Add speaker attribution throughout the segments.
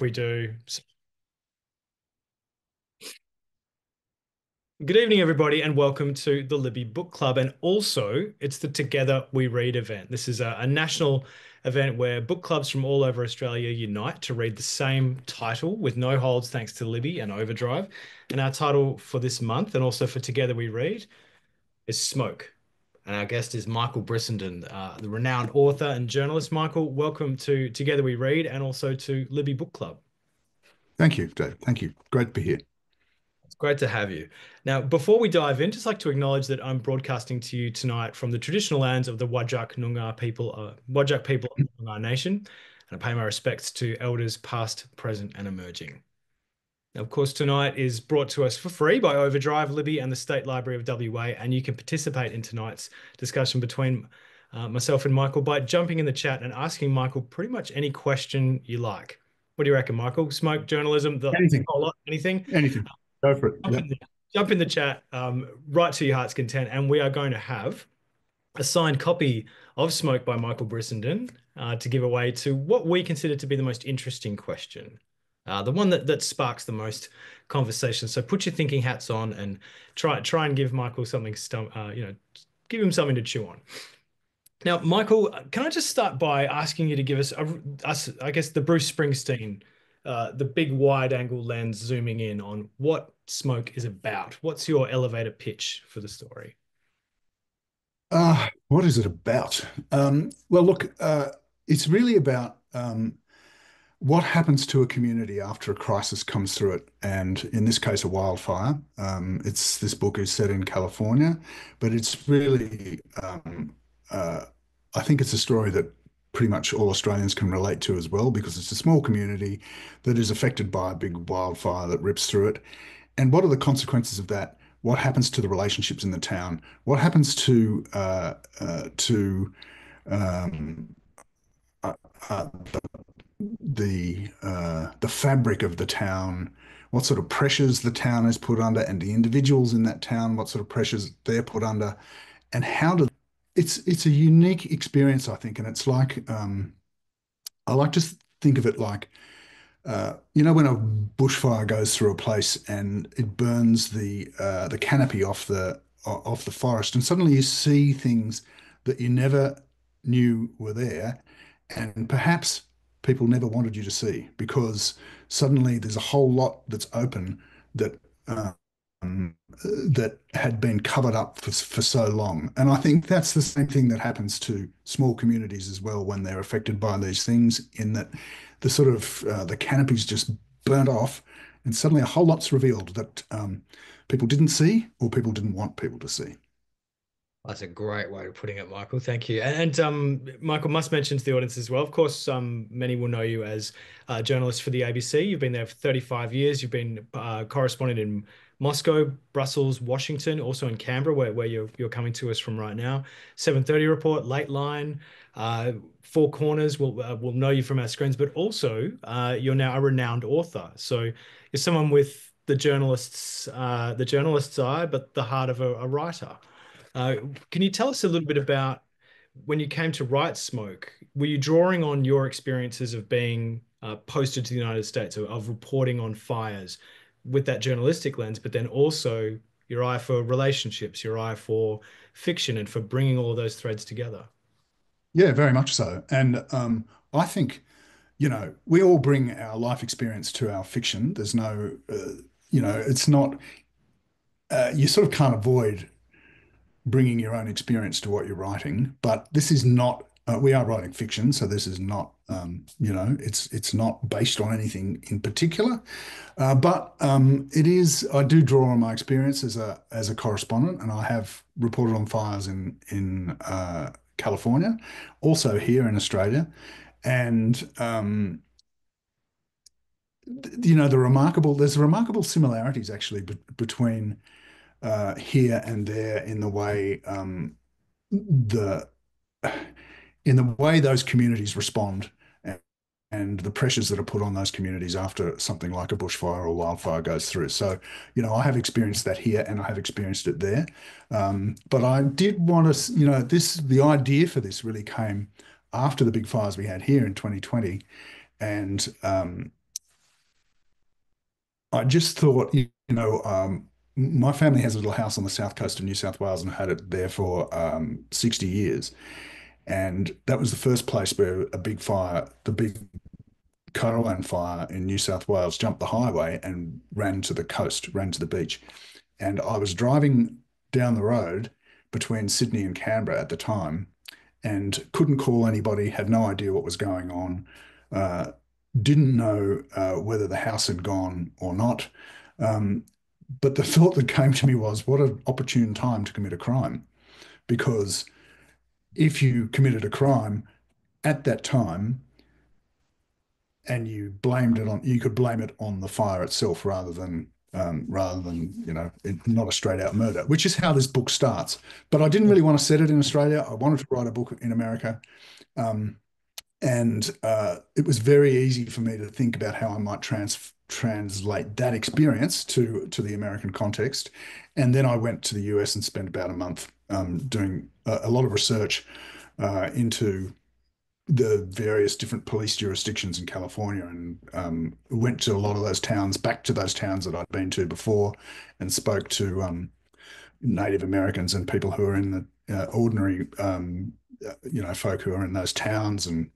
Speaker 1: We do. Good evening, everybody, and welcome to the Libby Book Club. And also, it's the Together We Read event. This is a national event where book clubs from all over Australia unite to read the same title with no holds, thanks to Libby and Overdrive. And our title for this month, and also for Together We Read, is Smoke. And our guest is Michael Brissenden, the renowned author and journalist. Michael, welcome to Together We Read and also to Libby Book Club.
Speaker 2: Thank you, Dave. Thank you. Great to be here.
Speaker 1: It's great to have you. Now, before we dive in, just like to acknowledge that I'm broadcasting to you tonight from the traditional lands of the Whadjuk people of the Noongar Nation, and I pay my respects to elders past, present, and emerging. Now, of course, tonight is brought to us for free by Overdrive, Libby, and the State Library of WA, and you can participate in tonight's discussion between myself and Michael by jumping in the chat and asking Michael pretty much any question you like. What do you reckon, Michael? Smoke, journalism, the
Speaker 2: Anything,
Speaker 1: whole lot, anything?
Speaker 2: anything. Go for it.
Speaker 1: jump in
Speaker 2: Yep.
Speaker 1: the, jump in the chat, right to your heart's content, and we are going to have a signed copy of Smoke by Michael Brissenden to give away to what we consider to be the most interesting question, the one that sparks the most conversation. So put your thinking hats on and try and give Michael something, give him something to chew on. Now, Michael, can I just start by asking you to give us, I guess, the Bruce Springsteen, the big wide angle lens zooming in on what Smoke is about? What's your elevator pitch for the story?
Speaker 2: What is it about? Well, look, it's really about what happens to a community after a crisis comes through it, and in this case, a wildfire. It's this book is set in California, but it's really, uh, I think it's a story that pretty much all Australians can relate to as well, because it's a small community that is affected by a big wildfire that rips through it. And what are the consequences of that? What happens to the relationships in the town? What happens to um, uh, uh, the fabric of the town? What sort of pressures the town is put under, and the individuals in that town? What sort of pressures they're put under, and how do? It's a unique experience, I think, and it's like I like to think of it like when a bushfire goes through a place and it burns the canopy off the forest, and suddenly you see things that you never knew were there, and perhaps people never wanted you to see, because suddenly there's a whole lot that's open that that had been covered up for so long. And I think that's the same thing that happens to small communities as well when they're affected by these things, in that the sort of the canopy's just burnt off, and suddenly a whole lot's revealed that people didn't see, or people didn't want people to see.
Speaker 1: That's a great way of putting it, Michael. Thank you. And Michael, must mention to the audience as well. Of course, many will know you as a journalist for the ABC. You've been there for 35 years. You've been correspondent in Moscow, Brussels, Washington, also in Canberra, where you're coming to us from right now. 7:30 Report, Late Line, Four Corners. We'll know you from our screens, but also you're now a renowned author. So you're someone with the journalist's eye, but the heart of a writer. Uh, can you tell us a little bit about when you came to write Smoke? Were you drawing on your experiences of being posted to the United States, of reporting on fires with that journalistic lens, but then also your eye for relationships, your eye for fiction, and for bringing all of those threads together?
Speaker 2: Yeah, very much so. And I think, we all bring our life experience to our fiction. There's no, it's not, you sort of can't avoid bringing your own experience to what you're writing. But this is not, we are writing fiction, so this is not, it's not based on anything in particular. But it is, I do draw on my experience as a correspondent, and I have reported on fires in California, also here in Australia. And there's remarkable similarities actually between here and there, in the way the in the way those communities respond, and the pressures that are put on those communities after something like a bushfire or wildfire goes through. So, I have experienced that here, and I have experienced it there. But I did want to, the idea for this really came after the big fires we had here in 2020, and I just thought, my family has a little house on the south coast of New South Wales and had it there for 60 years. And that was the first place where a big fire, the big Caravan fire in New South Wales, jumped the highway and ran to the coast, ran to the beach. And I was driving down the road between Sydney and Canberra at the time and couldn't call anybody, had no idea what was going on, uh, didn't know whether the house had gone or not. Um, but the thought that came to me was, what an opportune time to commit a crime. Because if you committed a crime at that time and you blamed it on, you could blame it on the fire itself rather than not a straight out murder, which is how this book starts. But I didn't really want to set it in Australia. I wanted to write a book in America. Um, and it was very easy for me to think about how I might translate that experience to the American context. And then I went to the US and spent about a month doing a lot of research into the various different police jurisdictions in California, and went to a lot of those towns, back to those towns that I'd been to before, and spoke to Native Americans and people who are in the ordinary, folk who are in those towns, and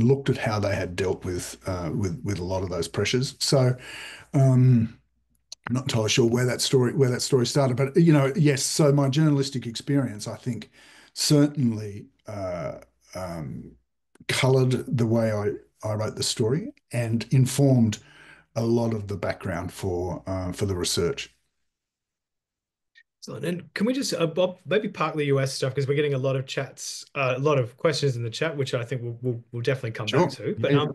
Speaker 2: looked at how they had dealt with a lot of those pressures. So I'm not entirely sure where that story started, but yes. So my journalistic experience, I think, certainly coloured the way I wrote the story and informed a lot of the background for the research.
Speaker 1: Excellent. And can we just, Bob, maybe park the US stuff because we're getting a lot of chats, a lot of questions in the chat, which I think we'll definitely come back
Speaker 2: Sure.
Speaker 1: to. But
Speaker 2: Yeah.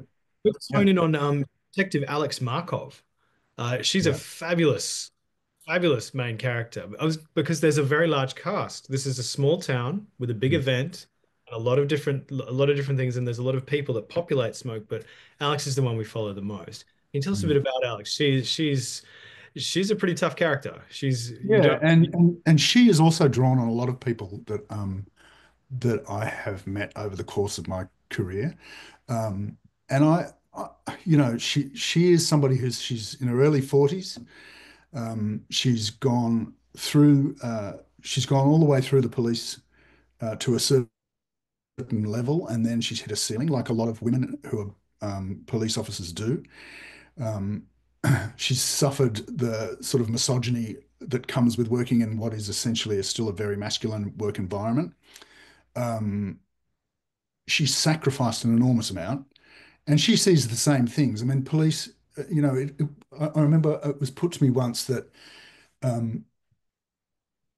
Speaker 1: let's
Speaker 2: Yeah.
Speaker 1: hone in on Detective Alex Markov. She's a
Speaker 2: Yeah.
Speaker 1: fabulous main character. Because there's a very large cast. This is a small town with a big
Speaker 2: Mm.
Speaker 1: event, and a lot of different things, and there's a lot of people that populate Smoke. But Alex is the one we follow the most. Can you tell us a bit
Speaker 2: Mm.
Speaker 1: about Alex? She's a pretty tough character. She's you
Speaker 2: Yeah,
Speaker 1: don't.
Speaker 2: and she is also drawn on a lot of people that I have met over the course of my career. And she is somebody she's in her early 40s. She's gone all the way through the police to a certain level, and then she's hit a ceiling, like a lot of women who are police officers do. Um, she's suffered the sort of misogyny that comes with working in what is essentially still a very masculine work environment. Um, she's sacrificed an enormous amount, and she sees the same things. I mean, police. I remember it was put to me once that um,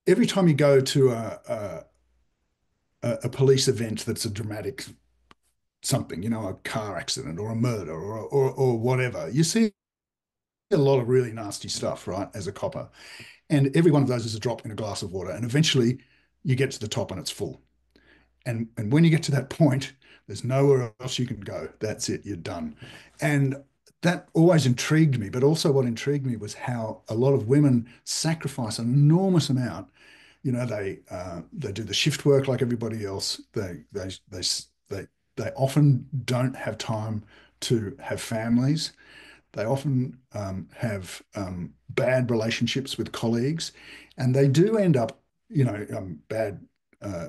Speaker 2: every time you go to a police event that's a dramatic something, a car accident or a murder or whatever, you see a lot of really nasty stuff, right, as a copper. And every one of those is a drop in a glass of water. And eventually you get to the top and it's full. And when you get to that point, there's nowhere else you can go. That's it, you're done. And that always intrigued me. But also, what intrigued me was how a lot of women sacrifice an enormous amount. They do the shift work like everybody else. They often don't have time to have families. They often have bad relationships with colleagues, and they do end up, bad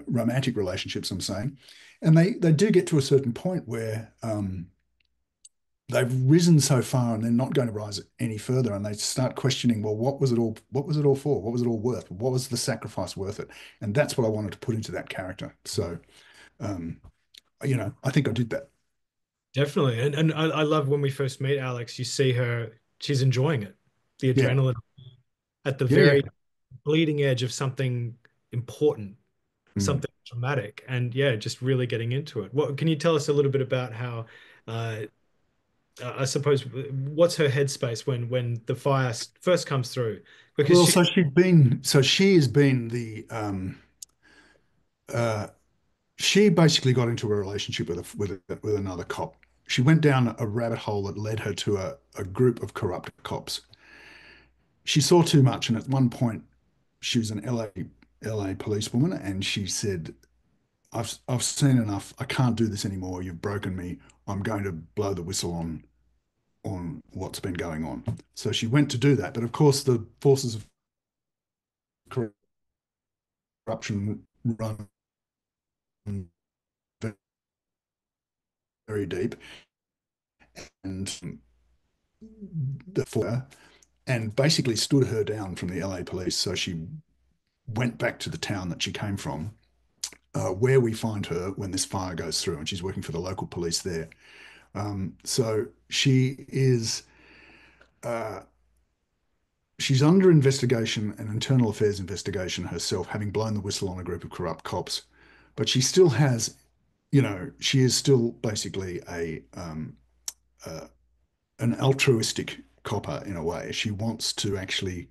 Speaker 2: romantic relationships, I'm saying. And they do get to a certain point where they've risen so far and they're not going to rise any further. And they start questioning, well, what was it all? What was it all for? What was it all worth? What was the sacrifice worth it? And that's what I wanted to put into that character. So, um, I think I did that.
Speaker 1: Definitely. And I love when we first meet Alex, you see her, she's enjoying it. The
Speaker 2: Yeah.
Speaker 1: adrenaline at the
Speaker 2: Yeah. Yeah.
Speaker 1: very bleeding edge of something important,
Speaker 2: Mm.
Speaker 1: something traumatic, and yeah, just really getting into it. What can you tell us a little bit about how uh I suppose what's her headspace when the fire first comes through? Because
Speaker 2: Well,
Speaker 1: she
Speaker 2: she has been uh, she basically got into a relationship with another cop. She went down a rabbit hole that led her to a group of corrupt cops. She saw too much, and at one point, she was an LA policewoman, and she said, "I've seen enough. I can't do this anymore. You've broken me. I'm going to blow the whistle on what's been going on. So she went to do that. But of course, the forces of corruption run very deep, and the and basically stood her down from the LA police. So she went back to the town that she came from, where we find her when this fire goes through, and she's working for the local police there. So uh, she's under investigation, an internal affairs investigation herself, having blown the whistle on a group of corrupt cops. But she still has, she is still basically uh, an altruistic copper in a way. She wants to actually,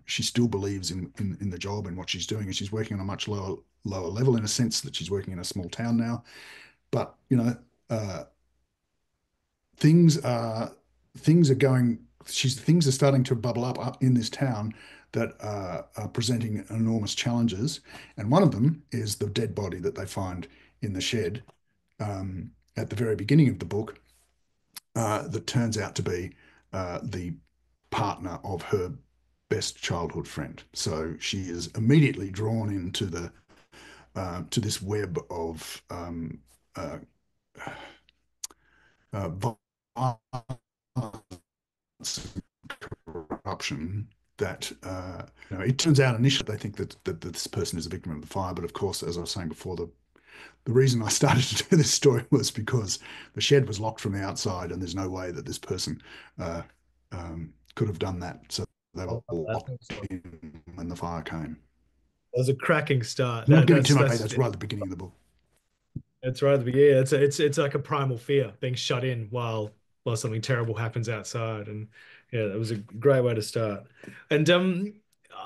Speaker 2: she still believes in the job and what she's doing, and she's working on a much lower level in a sense that she's working in a small town now. But uh, things are things are going. Things are starting to bubble up in this town that are presenting enormous challenges, and one of them is the dead body that they find in the shed at the very beginning of the book, that turns out to be the partner of her best childhood friend. So she is immediately drawn into the to this web of uh, violence and corruption that it turns out initially they think that this person is a victim of the fire, but of course, as I was saying before, the reason I started to do this story was because the shed was locked from the outside, and there's no way that this person uh, could have done that. So they were locked in when the fire came.
Speaker 1: That was a cracking start.
Speaker 2: I'm not
Speaker 1: That
Speaker 2: giving too much away.
Speaker 1: that's
Speaker 2: That's right at the beginning of the book.
Speaker 1: That's right at the beginning. Yeah, it's like a primal fear being shut in while something terrible happens outside, and yeah, that was a great way to start. And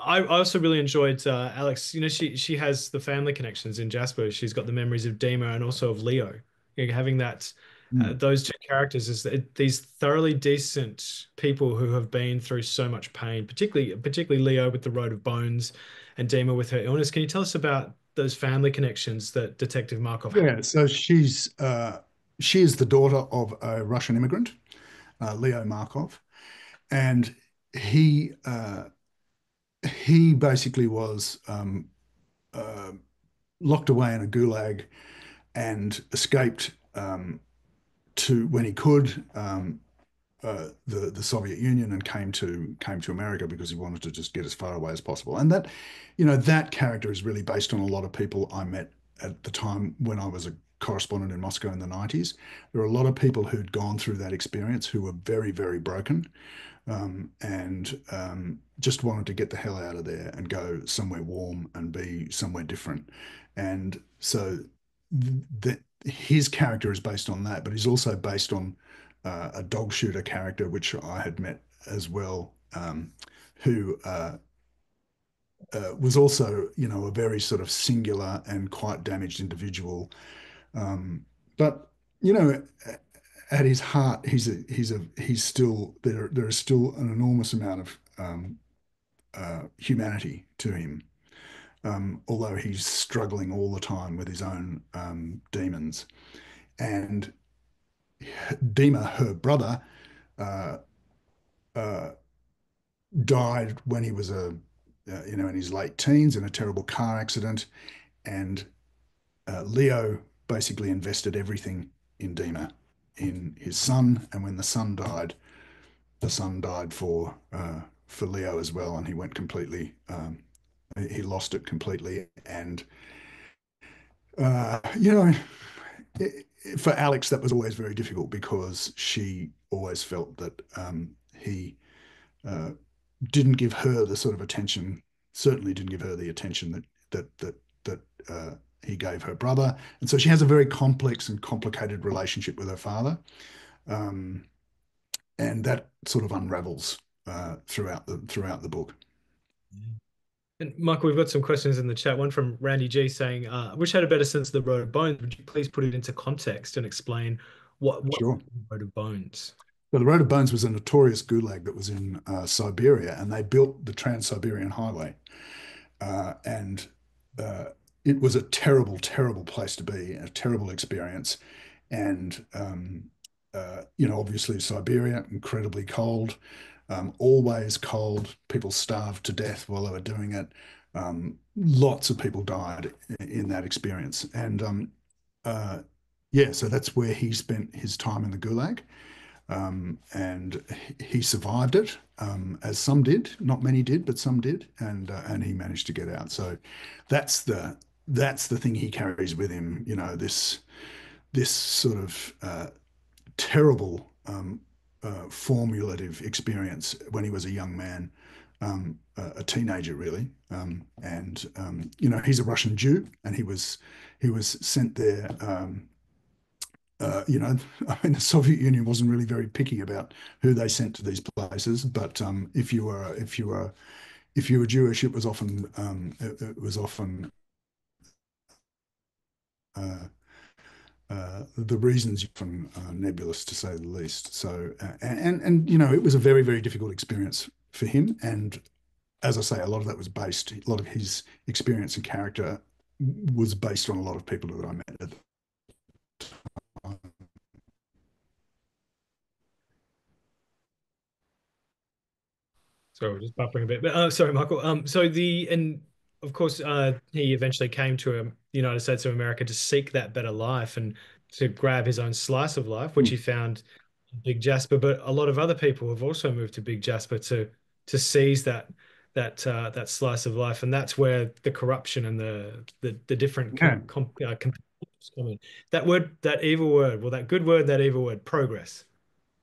Speaker 1: I also really enjoyed Alex. You know, she has the family connections in Jasper. She's got the memories of Dima and also of Leo. You know, having that
Speaker 2: Mm.
Speaker 1: those two characters is these thoroughly decent people who have been through so much pain, particularly Leo with the Road of Bones, and Dima with her illness. Can you tell us about those family connections that Detective Markov had?
Speaker 2: Yeah, so she is the daughter of a Russian immigrant, Leo Markov, and he uh, he basically was uh, locked away in a gulag and escaped to when he could the Soviet Union, and came to America because he wanted to just get as far away as possible. And that, that character is really based on a lot of people I met at the time when I was a correspondent in Moscow in the 90s. There were a lot of people who'd gone through that experience who were very, very broken, and just wanted to get the hell out of there and go somewhere warm and be somewhere different. And so his character is based on that, but he's also based on a dog shooter character, which I had met as well, who was also, a very sort of singular and quite damaged individual. But you know, at his heart, he's still there. There is still an enormous amount of humanity to him, although he's struggling all the time with his own demons. And Dima, her brother, uh, uh, died when he was in his late teens in a terrible car accident, and Leo basically invested everything in Dima, in his son, and when the son died for Leo as well, and he went completely. He lost it completely, and uh, you know, for Alex, that was always very difficult because she always felt that he uh, didn't give her the sort of attention, certainly didn't give her the attention that he gave her brother, and so she has a very complex and complicated relationship with her father, um, and that sort of unravels throughout the book.
Speaker 1: And Michael, we've got some questions in the chat. One from Randy G saying, "I wish I had a better sense of the Road of Bones. Would you please put it into context and explain what
Speaker 2: Sure.
Speaker 1: is the Road of Bones?"
Speaker 2: Well, the Road of Bones was a notorious gulag that was in Siberia, and they built the Trans-Siberian Highway. And it was a terrible, terrible place to be, a terrible experience. And obviously Siberia, incredibly cold, always cold. People starved to death while they were doing it. Lots of people died in that experience. And uh, yeah, so that's where he spent his time in the Gulag. And he survived it, as some did. Not many did, but some did, and he managed to get out. So that's the thing he carries with him. This sort of terrible formulative experience when he was a young man, a teenager really, and he's a Russian Jew, and he was sent there. I mean, the Soviet Union wasn't really very picky about who they sent to these places, but if you were Jewish, it was often uh, the reasons often nebulous to say the least. So and it was a very very difficult experience for him, and as I say, a lot of that was based, a lot of his experience and character was based on a lot of people that I met at the time.
Speaker 1: So we're just buffering a bit. But sorry, Michael. So and of course, he eventually came to the United States of America to seek that better life and to grab his own slice of life, which he found in Big Jasper. But a lot of other people have also moved to Big Jasper to seize that slice of life, and that's where the corruption and the different
Speaker 2: Yeah.
Speaker 1: competitors come in. That word, that evil word, well, that good word, that evil word, progress,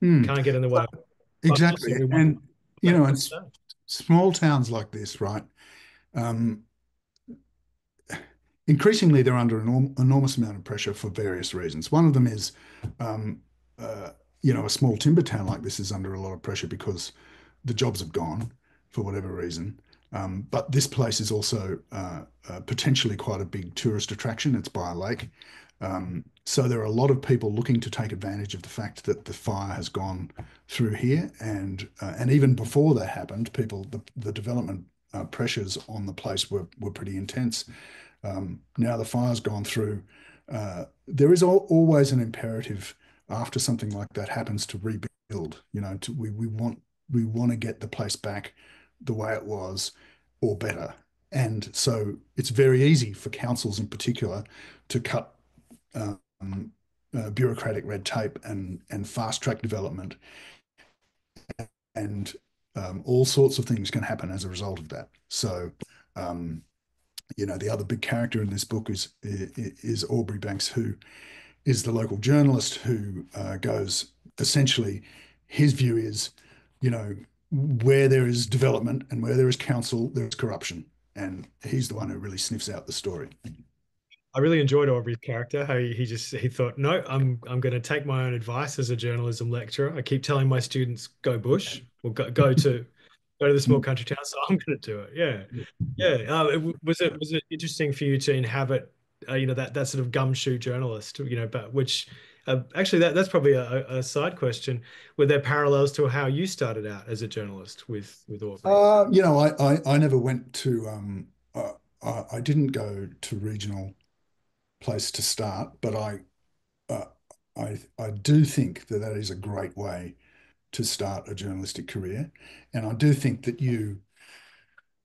Speaker 2: Mm.
Speaker 1: can't get in the way. But also,
Speaker 2: Exactly.
Speaker 1: we want
Speaker 2: And,
Speaker 1: that to
Speaker 2: it's
Speaker 1: stay.
Speaker 2: small towns like this, right? Um, Increasingly they're under an enormous amount of pressure for various reasons. One of them is, um, uh, a small timber town like this is under a lot of pressure because the jobs have gone for whatever reason. But this place is also potentially quite a big tourist attraction. It's by a lake. So there are a lot of people looking to take advantage of the fact that the fire has gone through here, and even before that happened, the development pressures on the place were pretty intense. Now the fire's gone through. There is always an imperative after something like that happens to rebuild. We want to get the place back the way it was or better. And so it's very easy for councils in particular to cut um, bureaucratic red tape and fast track development, and all sorts of things can happen as a result of that. So um, the other big character in this book is Aubrey Banks, who is the local journalist who goes essentially. His view is, you know, where there is development and where there is council, there is corruption, and he's the one who really sniffs out the story.
Speaker 1: I really enjoyed Aubrey's character. How he thought, no, I'm going to take my own advice as a journalism lecturer. I keep telling my students go bush or go to the small country town, so I'm going to do it. Yeah, yeah. Was it interesting for you to inhabit, that sort of gumshoe journalist, but which actually that's probably a side question. Were there parallels to how you started out as a journalist with Aubrey?
Speaker 2: I never went to I didn't go to regional place to start, but uh, I do think that that is a great way to start a journalistic career, and I do think that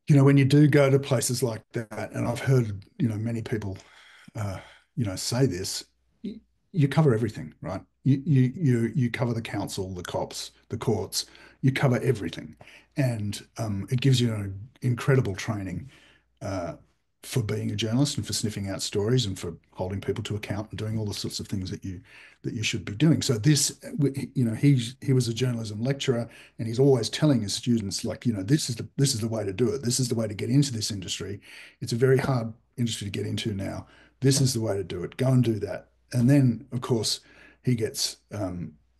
Speaker 2: when you do go to places like that, and I've heard many people say this, you cover everything, right? You cover the council, the cops, the courts, you cover everything, and it gives you an incredible training uh, for being a journalist and for sniffing out stories and for holding people to account and doing all the sorts of things that you should be doing. So he was a journalism lecturer, and he's always telling his students, like, this is the way to do it. This is the way to get into this industry. It's a very hard industry to get into now. This is the way to do it. Go and do that. And then, of course, he gets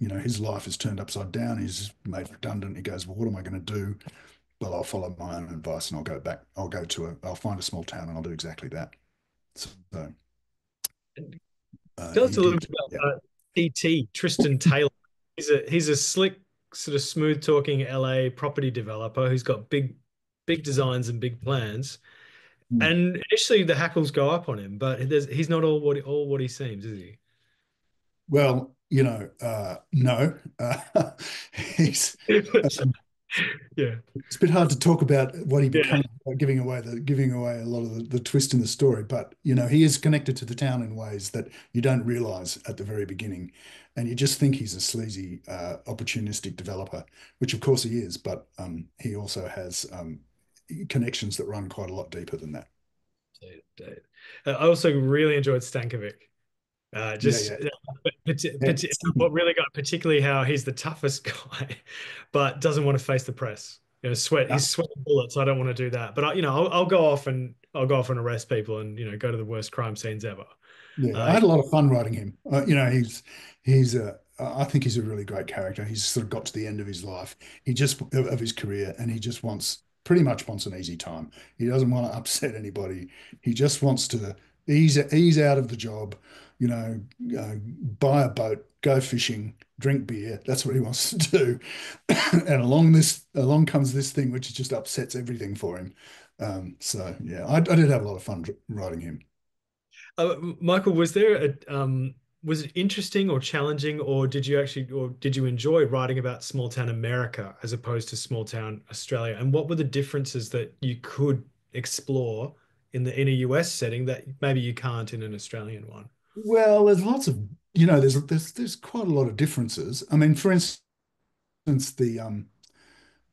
Speaker 2: his life is turned upside down. He's made redundant. He goes, well, what am I going to do? Well, I'll follow my own advice and I'll go back. I'll find a small town and I'll do exactly that. So
Speaker 1: Tell
Speaker 2: he
Speaker 1: us a little
Speaker 2: did.
Speaker 1: bit
Speaker 2: Yeah.
Speaker 1: about TT, Tristan Taylor. He's a slick, sort of smooth talking LA property developer who's got big designs and big plans.
Speaker 2: Mm.
Speaker 1: And initially the hackles go up on him, but he's not all what he seems, is he?
Speaker 2: Well, no. He's
Speaker 1: Yeah,
Speaker 2: it's a bit hard to talk about what he
Speaker 1: yeah.
Speaker 2: becomes by giving away a lot of the twist in the story. But he is connected to the town in ways that you don't realize at the very beginning, and you just think he's a sleazy, opportunistic developer, which of course he is. But he also has connections that run quite a lot deeper than that.
Speaker 1: Indeed. I also really enjoyed Stankovic.
Speaker 2: Yeah,
Speaker 1: Just
Speaker 2: yeah, yeah.
Speaker 1: what really got particularly how he's the toughest guy, but doesn't want to face the press. He's sweating bullets. I don't want to do that. But I'll go off and arrest people and go to the worst crime scenes ever.
Speaker 2: Yeah, I
Speaker 1: Uh,
Speaker 2: had a lot of fun writing him. I think he's a really great character. He's sort of got to the end of his life. He just of his career, and he just pretty much wants an easy time. He doesn't want to upset anybody. He just wants to ease out of the job. You know, buy a boat, go fishing, drink beer. That's what he wants to do. And along comes this thing, which just upsets everything for him. So yeah, I did have a lot of fun writing him.
Speaker 1: Michael, was it interesting or challenging, or did you enjoy writing about small town America as opposed to small town Australia? And what were the differences that you could explore in a US setting that maybe you can't in an Australian one?
Speaker 2: Well, there's lots of, there's quite a lot of differences. I mean, for instance, the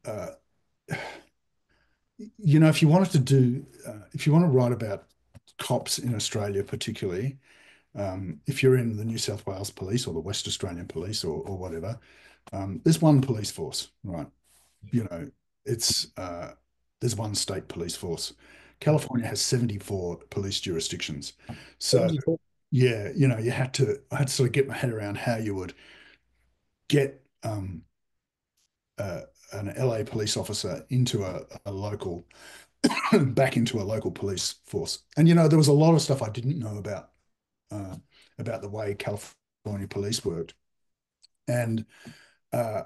Speaker 2: uh, if you want to write about cops in Australia, particularly, if you're in the New South Wales Police or the West Australian Police or whatever, there's one police force, right? You know, it's there's one state police force. California has 74 police jurisdictions. So
Speaker 1: 74.
Speaker 2: yeah, I had to sort of get my head around how you would get uh, an LA police officer into a local back into a local police force. And there was a lot of stuff I didn't know uh, about the way California police worked. And uh,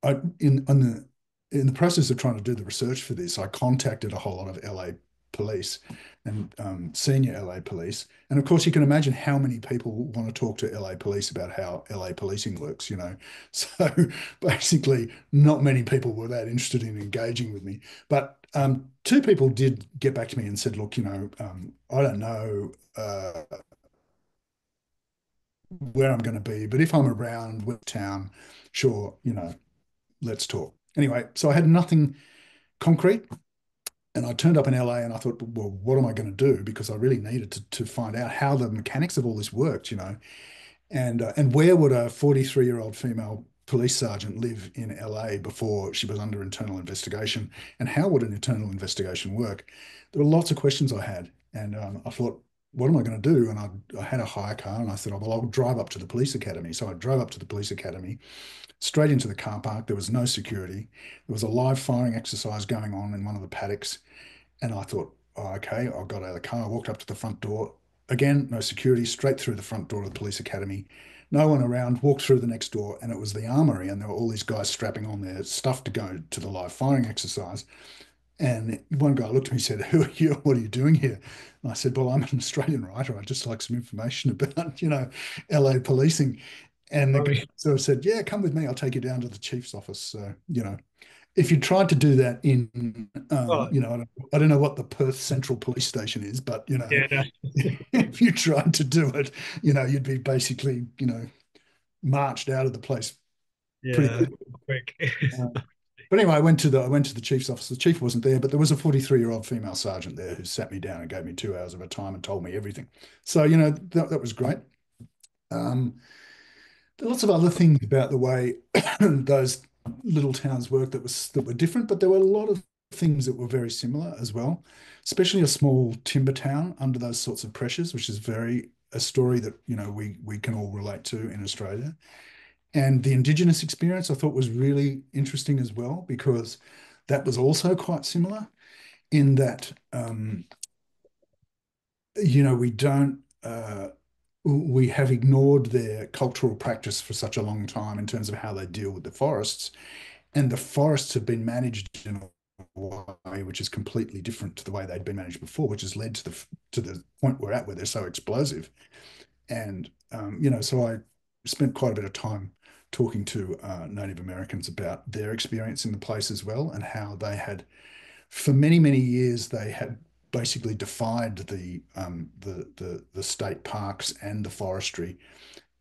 Speaker 2: I in the process of trying to do the research for this, I contacted a whole lot of LA police and senior LA police, and of course you can imagine how many people want to talk to LA police about how LA policing works. So basically, not many people were that interested in engaging with me, but two people did get back to me and said, "Look, I don't know." Where I'm going to be, but if I'm around with town, sure, let's talk. Anyway, so I had nothing concrete, and I turned up in LA and I thought, well, what am I going to do? Because I really needed to find out how the mechanics of all this worked. And where would a 43-year-old female police sergeant live in LA before she was under internal investigation? And how would an internal investigation work? There were lots of questions I had, and I thought, what am I going to do? And I had a hire car, and I said, oh, well, I'll drive up to the police academy. So I drove up to the police academy, straight into the car park. There was no security. There was a live firing exercise going on in one of the paddocks. And I thought, oh, okay, I got out of the car, walked up to the front door. Again, no security, straight through the front door of the police academy. No one around, walked through the next door, and it was the armory. And there were all these guys strapping on their stuff to go to the live firing exercise. And one guy looked at me and said, who are you? What are you doing here? And I said, well, I'm an Australian writer. I'd just like some information about, LA policing. And the
Speaker 1: I
Speaker 2: guy
Speaker 1: mean,
Speaker 2: sort of said, yeah, come with me. I'll take you down to the chief's office. So, if you tried to do that in,
Speaker 1: oh,
Speaker 2: I don't know what the Perth Central Police Station is, but,
Speaker 1: yeah, no,
Speaker 2: if you tried to do it, you'd be basically, marched out of the place pretty
Speaker 1: yeah,
Speaker 2: quick.
Speaker 1: quick.
Speaker 2: Uh, but anyway, I went to the chief's office. The chief wasn't there, but there was a 43-year-old female sergeant there who sat me down and gave me 2 hours of her time and told me everything. So, that was great. Um, there are lots of other things about the way those little towns work that were different, but there were a lot of things that were very similar as well, especially a small timber town under those sorts of pressures, which is very a story that we can all relate to in Australia. And the Indigenous experience I thought was really interesting as well, because that was also quite similar in that we don't we have ignored their cultural practice for such a long time in terms of how they deal with the forests, and the forests have been managed in a way which is completely different to the way they'd been managed before, which has led to the point we're at where they're so explosive. And so spent quite a bit of time talking to Native Americans about their experience in the place as well, and how they had, for many, many years, they had basically defied the state parks and the forestry,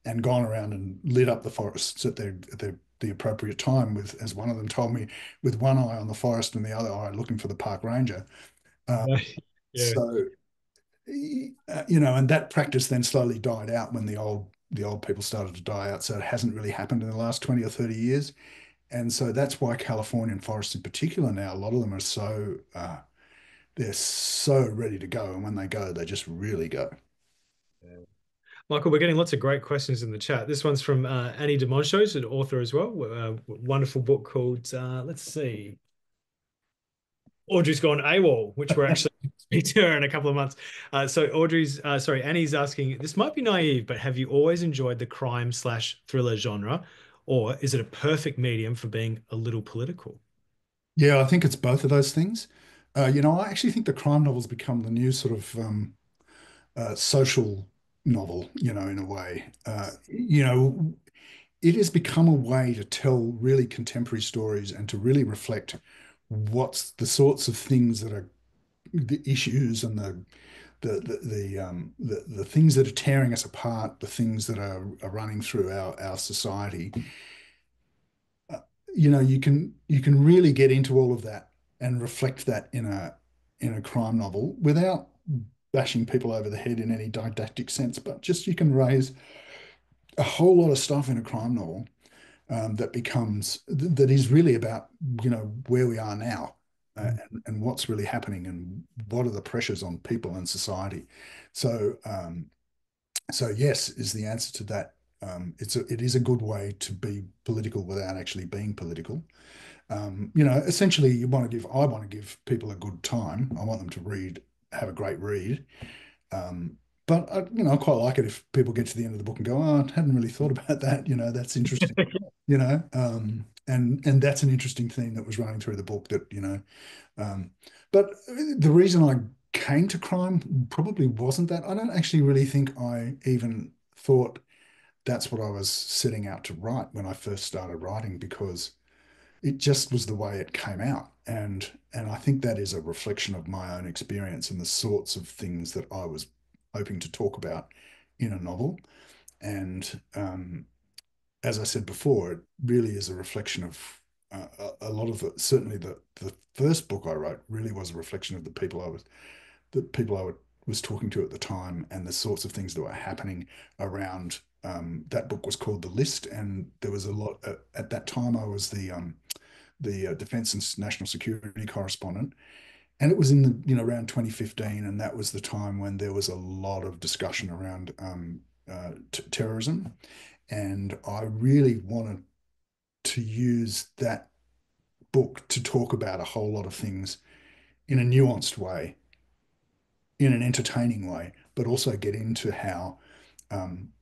Speaker 2: and gone around and lit up the forests at the appropriate time, with, as one of them told me, with one eye on the forest and the other eye looking for the park ranger. Uh,
Speaker 1: Yeah.
Speaker 2: so and that practice then slowly died out when the old people started to die out. So it hasn't really happened in the last 20 or 30 years. And so that's why Californian forests in particular now, a lot of them are they're so ready to go. And when they go, they just really go.
Speaker 1: Michael, we're getting lots of great questions in the chat. This one's from Annie DeMonchos, an author as well. Wonderful book called, let's see, Audrey's Gone AWOL, which we're actually speak to her in a couple of months. Sorry, Annie's asking, this might be naive, but have you always enjoyed the crime slash thriller genre, or is it a perfect medium for being a little political?
Speaker 2: Yeah, I think it's both of those things. I actually think the crime novel's become the new sort of social novel, in a way. It has become a way to tell really contemporary stories and to really reflect what's the sorts of things that are the issues and the things that are tearing us apart, the things that are running through our society. You can really get into all of that and reflect that in a crime novel without bashing people over the head in any didactic sense, but just you can raise a whole lot of stuff in a crime novel that is really about where we are now, and what's really happening, and what are the pressures on people and society. So yes is the answer to that. It is a good way to be political without actually being political. Essentially, I want to give people a good time. I want them to have a great read. Um, but I quite like it if people get to the end of the book and go, "Oh, I hadn't really thought about that. That's interesting." And that's an interesting theme that was running through the book. Um, but the reason I came to crime probably wasn't that. I don't actually really think I even thought that's what I was setting out to write when I first started writing, because it just was the way it came out. And I think that is a reflection of my own experience and the sorts of things that I was hoping to talk about in a novel. And as I said before, it really is a reflection of a lot of certainly the first book I wrote really was a reflection of the people I was talking to at the time, and the sorts of things that were happening around. That book was called The List, and there was a lot at that time. I was the defense and national security correspondent, and it was in around 2015, and that was the time when there was a lot of discussion around terrorism, and I really wanted to use that book to talk about a whole lot of things in a nuanced way, in an entertaining way, but also get into how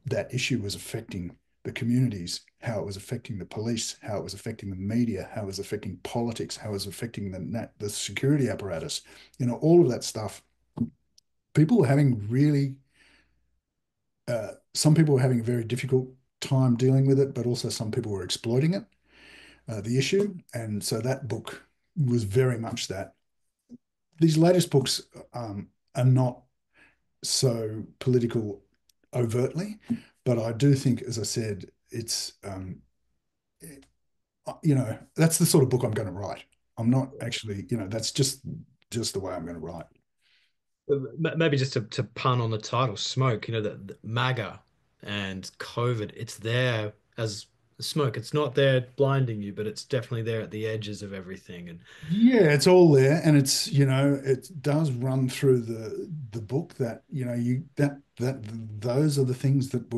Speaker 2: that issue was affecting the communities, how it was affecting the police, how it was affecting the media, how it was affecting politics, how it was affecting the security apparatus, all of that stuff. People were having really, some people were having a very difficult time dealing with it, but also some people were exploiting it, the issue. And so that book was very much that. These latest books are not so political overtly, but I do think, as I said, it's that's the sort of book I'm going to write. I'm not actually, that's just the way I'm going to write.
Speaker 1: Maybe just to pun on the title, smoke, the MAGA and COVID, it's there as smoke. It's not there blinding you, but it's definitely there at the edges of everything. And
Speaker 2: Yeah, it's all there, and it does run through the book that those are the things that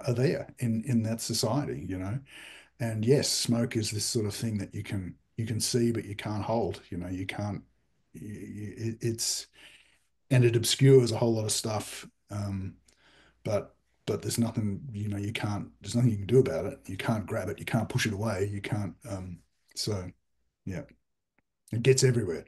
Speaker 2: are there in that society. And yes, smoke is this sort of thing that you can see, but you can't hold. You can't. It's and it obscures a whole lot of stuff. But there's nothing. You can't. There's nothing you can do about it. You can't grab it. You can't push it away. You can't. So yeah, it gets everywhere.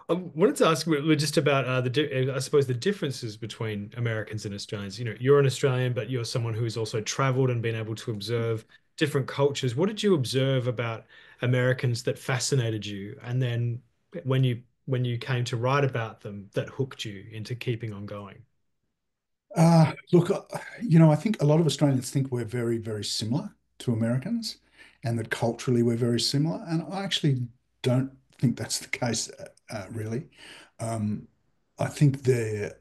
Speaker 1: I wanted to ask just about I suppose the differences between Americans and Australians. You know, you're an Australian, but you're someone who's also traveled and been able to observe different cultures. What did you observe about Americans that fascinated you? And then when you came to write about them, that hooked you into keeping on going?
Speaker 2: Look, I think a lot of Australians think we're very, very similar to Americans and that culturally we're very similar. And I actually don't think that's the case, really. Um, I think the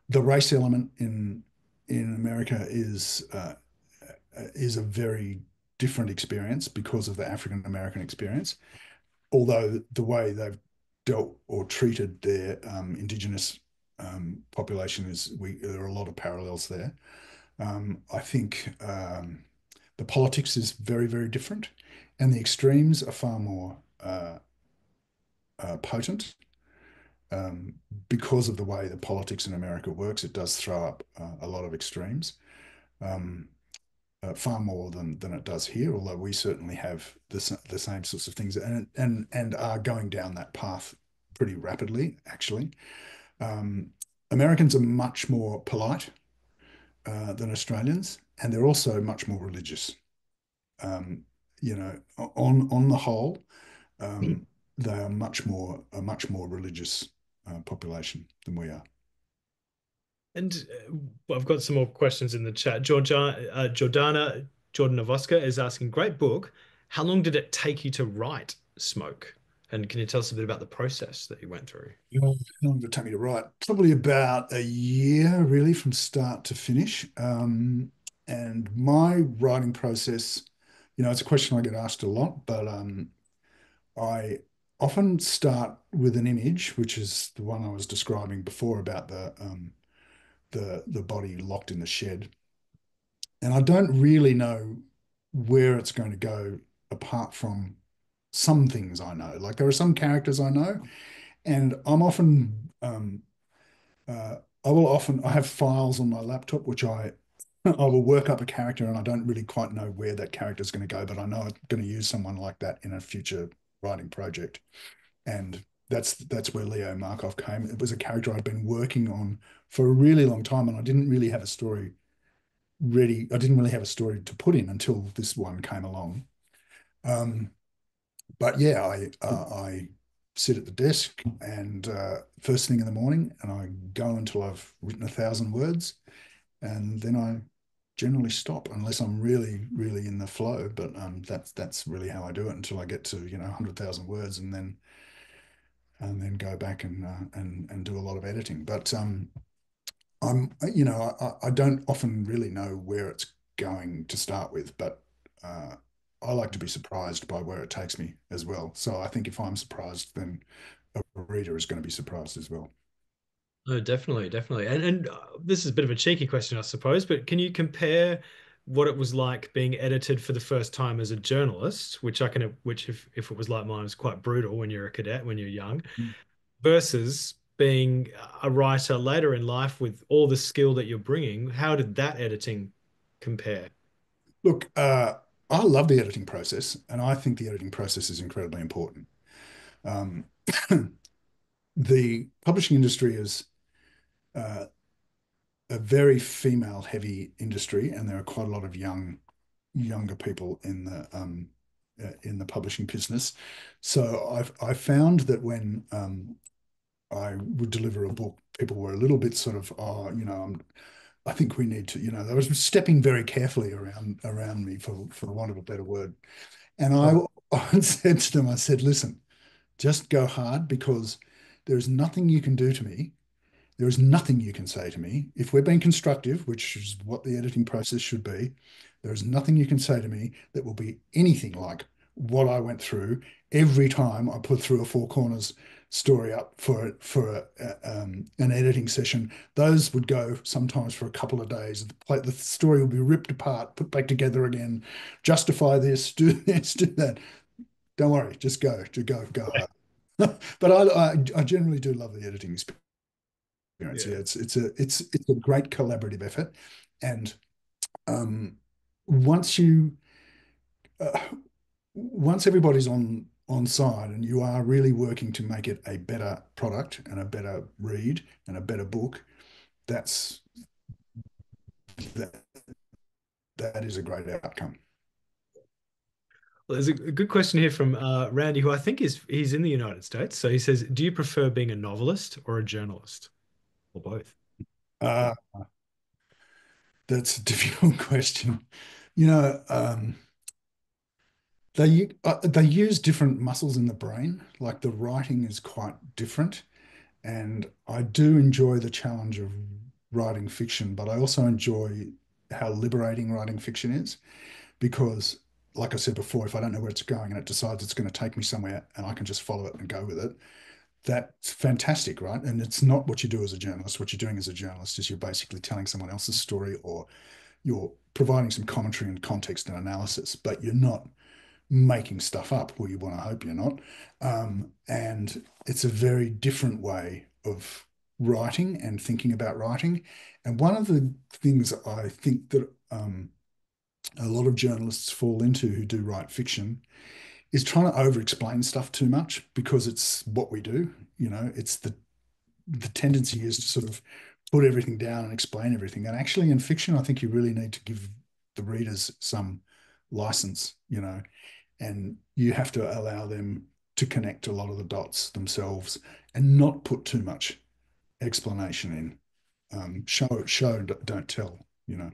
Speaker 2: race element in America is a very different experience because of the African American experience. Although the way they've dealt or treated their indigenous population there are a lot of parallels there. I think the politics is very, very different, and the extremes are far more potent because of the way the politics in America works. It does throw up a lot of extremes. Um, Far more than it does here. Although we certainly have the same sorts of things, and are going down that path pretty rapidly, actually. Um, Americans are much more polite than Australians, and they're also much more religious. Um, on the whole, um, they are much more religious population than we are.
Speaker 1: And I've got some more questions in the chat. Jordan Novoska is asking, great book. How long did it take you to write Smoke? And can you tell us a bit about the process that you went through?
Speaker 2: How long did it take me to write? Probably about a year, really, from start to finish. And my writing process, it's a question I get asked a lot, but I often start with an image, which is the one I was describing before about the body locked in the shed. And I don't really know where it's going to go apart from some things I know. Like there are some characters I know, and I have files on my laptop which I will work up a character and I don't really quite know where that character is going to go, but I know I'm going to use someone like that in a future writing project. And that's where Leo Markov came. It was a character I'd been working on for a really long time, and I didn't really have a story ready. I didn't really have a story to put in until this one came along. Um, but yeah, I sit at the desk and first thing in the morning, and I go until I've written 1,000 words, and then I generally stop unless I'm really, really in the flow. But that's really how I do it until I get to 100,000 words, and then go back and do a lot of editing. But I don't often really know where it's going to start with, but uh, I like to be surprised by where it takes me as well. So I think if I'm surprised, then a reader is going to be surprised as well.
Speaker 1: Oh, definitely, definitely. And this is a bit of a cheeky question, I suppose, but can you compare what it was like being edited for the first time as a journalist, which if it was like mine, was quite brutal when you're a cadet, when you're young, versus being a writer later in life with all the skill that you're bringing? How did that editing compare?
Speaker 2: Look, I love the editing process, and I think the editing process is incredibly important. Um, the publishing industry is uh, a very female-heavy industry, and there are quite a lot of younger people in the publishing business. So I found that when I would deliver a book, people were a little bit sort of, oh, I think we need to, they was stepping very carefully around me for want of a better word. And I,
Speaker 1: Oh,
Speaker 2: I said to them, I said, listen, just go hard because there is nothing you can do to me. There is nothing you can say to me. If we're being constructive, which is what the editing process should be, there is nothing you can say to me that will be anything like what I went through every time I put through a Four Corners story up an editing session. Those would go sometimes for a couple of days. The story will be ripped apart, put back together again, justify this, do this, do that. Don't worry, just go hard. But I generally do love the editing experience. Yeah,
Speaker 1: yeah.
Speaker 2: it's a great collaborative effort, and um, once you uh, once everybody's on side and you are really working to make it a better product and a better read and a better book, that's that, that is a great outcome.
Speaker 1: Well, there's a good question here from Randy, who I think he's in the United States. So he says, "Do you prefer being a novelist or a journalist, or both?"
Speaker 2: Uh, that's a difficult question. You know, they use different muscles in the brain. Like the writing is quite different, and I do enjoy the challenge of writing fiction, but I also enjoy how liberating writing fiction is because, like I said before, if I don't know where it's going and it decides it's going to take me somewhere and I can just follow it and go with it, that's fantastic, right? And it's not what you do as a journalist. What you're doing as a journalist is you're basically telling someone else's story or you're providing some commentary and context and analysis, but you're not making stuff up. Well, you want to hope you're not. And it's a very different way of writing and thinking about writing. And one of the things I think that a lot of journalists fall into who do write fiction is trying to over explain stuff too much because it's what we do. You know, it's the tendency is to sort of put everything down and explain everything. And actually, in fiction, I think you really need to give the readers some license, you know, and you have to allow them to connect a lot of the dots themselves and not put too much explanation in. Show, don't tell, you know.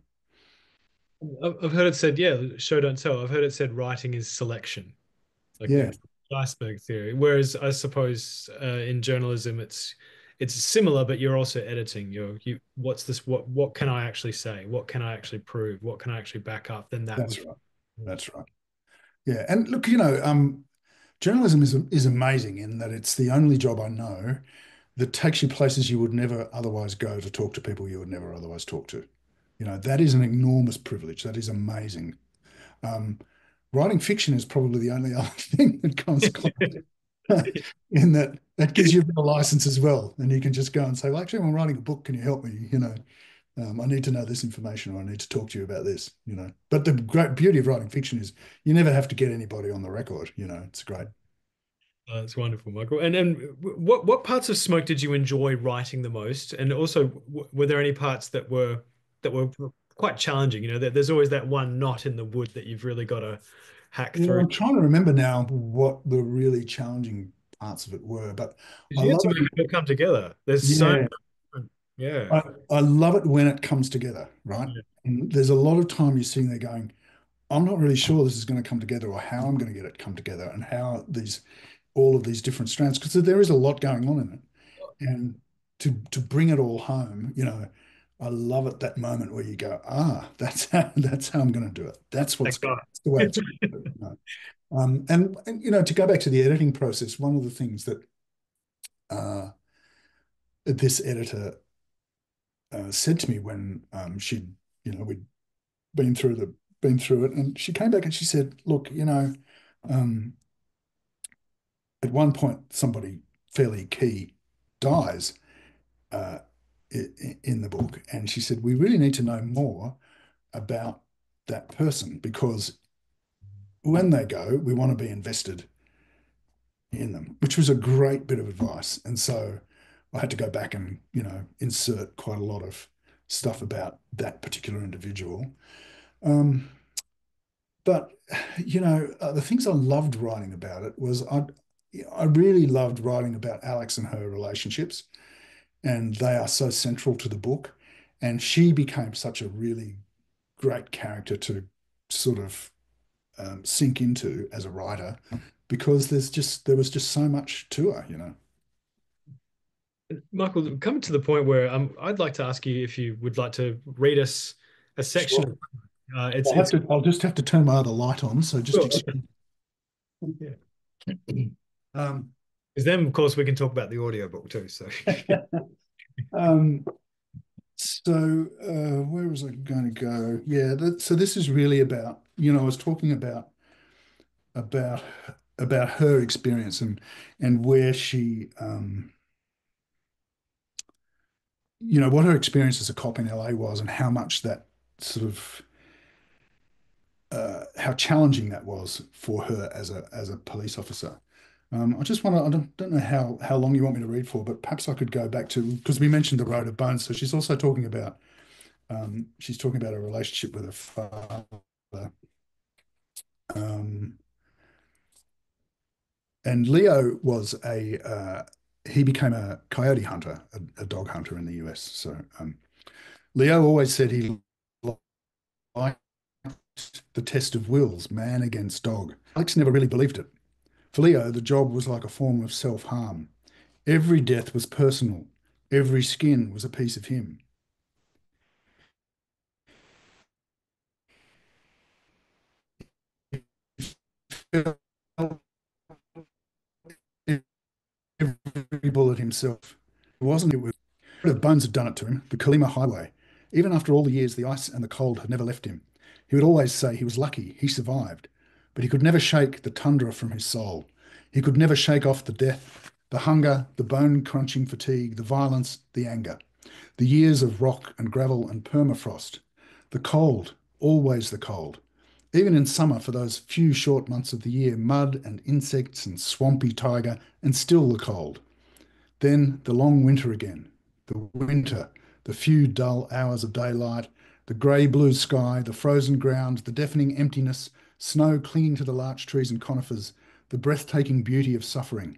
Speaker 1: I've heard it said, yeah, show don't tell. I've heard it said writing is selection, like
Speaker 2: Yeah,
Speaker 1: the iceberg theory. Whereas I suppose in journalism, it's similar, but you're also editing. You what's this? What can I actually say? What can I actually prove? What can I actually back up? Then that
Speaker 2: that's
Speaker 1: would.
Speaker 2: right. That's right. Yeah, and look, you know, journalism is amazing in that it's the only job I know that takes you places you would never otherwise go to talk to people you would never otherwise talk to. You know, that is an enormous privilege. That is amazing. Um, Writing fiction is probably the only other thing that comes close in that that gives you a bit of license as well. And you can just go and say, well, actually, I'm writing a book. Can you help me? You know, I need to know this information or I need to talk to you about this, you know. But the great beauty of writing fiction is you never have to get anybody on the record, you know, it's great.
Speaker 1: That's wonderful, Michael. And what parts of Smoke did you enjoy writing the most? And also, were there any parts that were quite challenging? You know, there's always that one knot in the wood that you've really got to hack
Speaker 2: Yeah,
Speaker 1: through.
Speaker 2: I'm trying to remember now what the really challenging parts of it were, but I
Speaker 1: You had
Speaker 2: love
Speaker 1: to make
Speaker 2: it.
Speaker 1: it all come together. There's so
Speaker 2: Yeah,
Speaker 1: yeah.
Speaker 2: I love it when it comes together, right?
Speaker 1: Yeah.
Speaker 2: And there's a lot of time you're sitting there going, I'm not really sure this is going to come together or how I'm going to get it come together and how these all of these different strands, because there is a lot going on in it. And to bring it all home, you know, I love it that moment where you go, that's how I'm going to do it.
Speaker 1: That guy.
Speaker 2: That's the way it's going to do it. You know? And you know, to go back to the editing process, one of the things that this editor said to me when she'd, you know, we'd been through it, and she came back and she said, "Look, you know, um, at one point somebody fairly key dies uh, in the book," and she said, "We really need to know more about that person because when they go, we want to be invested in them," which was a great bit of advice. And so I had to go back and, you know, insert quite a lot of stuff about that particular individual. Um, but, you know, the things I loved writing about it was I really loved writing about Alex and her relationships, and they are so central to the book. And she became such a really great character to sort of sink into as a writer because there was just so much to her, you know.
Speaker 1: Michael, coming to the point where I'd like to ask you if you would like to read us a section
Speaker 2: Sure.
Speaker 1: of it's
Speaker 2: I'll just have to turn my other light on. So just
Speaker 1: cool. Okay.
Speaker 2: excuse.
Speaker 1: Yeah.
Speaker 2: Um,
Speaker 1: Because then of course we can talk about the audio book too. So
Speaker 2: um, where was I going to go? Yeah, so this is really about, you know, I was talking about about her experience and where she you know, what her experience as a cop in LA was and how much that sort of how challenging that was for her as a police officer. I just want to, I don't know how long you want me to read for, but perhaps I could go back to, because we mentioned the Road of Bones. So she's also talking about, she's talking about a relationship with her father. Um, and Leo was he became a coyote hunter, a dog hunter in the US. So Leo always said he liked the test of wills, man against dog. Alex never really believed it. For Leo, the job was like a form of self-harm. Every death was personal. Every skin was a piece of him. Every bullet himself. It wasn't, it was the Bones had done it to him, the Kalima Highway. Even after all the years, the ice and the cold had never left him. He would always say he was lucky, he survived. But he could never shake the tundra from his soul. He could never shake off the death, the hunger, the bone crunching fatigue, the violence, the anger. The years of rock and gravel and permafrost. The cold, always the cold. Even in summer, for those few short months of the year, mud and insects and swampy taiga, and still the cold. Then the long winter again. The winter, the few dull hours of daylight, the grey blue sky, the frozen ground, the deafening emptiness, snow clinging to the larch trees and conifers, the breathtaking beauty of suffering.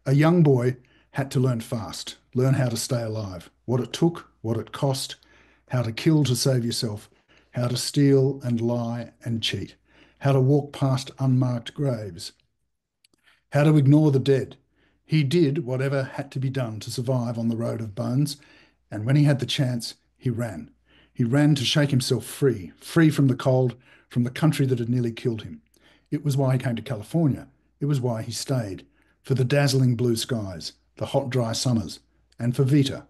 Speaker 2: A young boy had to learn fast, learn how to stay alive, what it took, what it cost, how to kill to save yourself, how to steal and lie and cheat, how to walk past unmarked graves, how to ignore the dead. He did whatever had to be done to survive on the road of bones, and when he had the chance, he ran. He ran to shake himself free, free from the cold, from the country that had nearly killed him. It was why he came to California. It was why he stayed, for the dazzling blue skies, the hot, dry summers, and for Vita.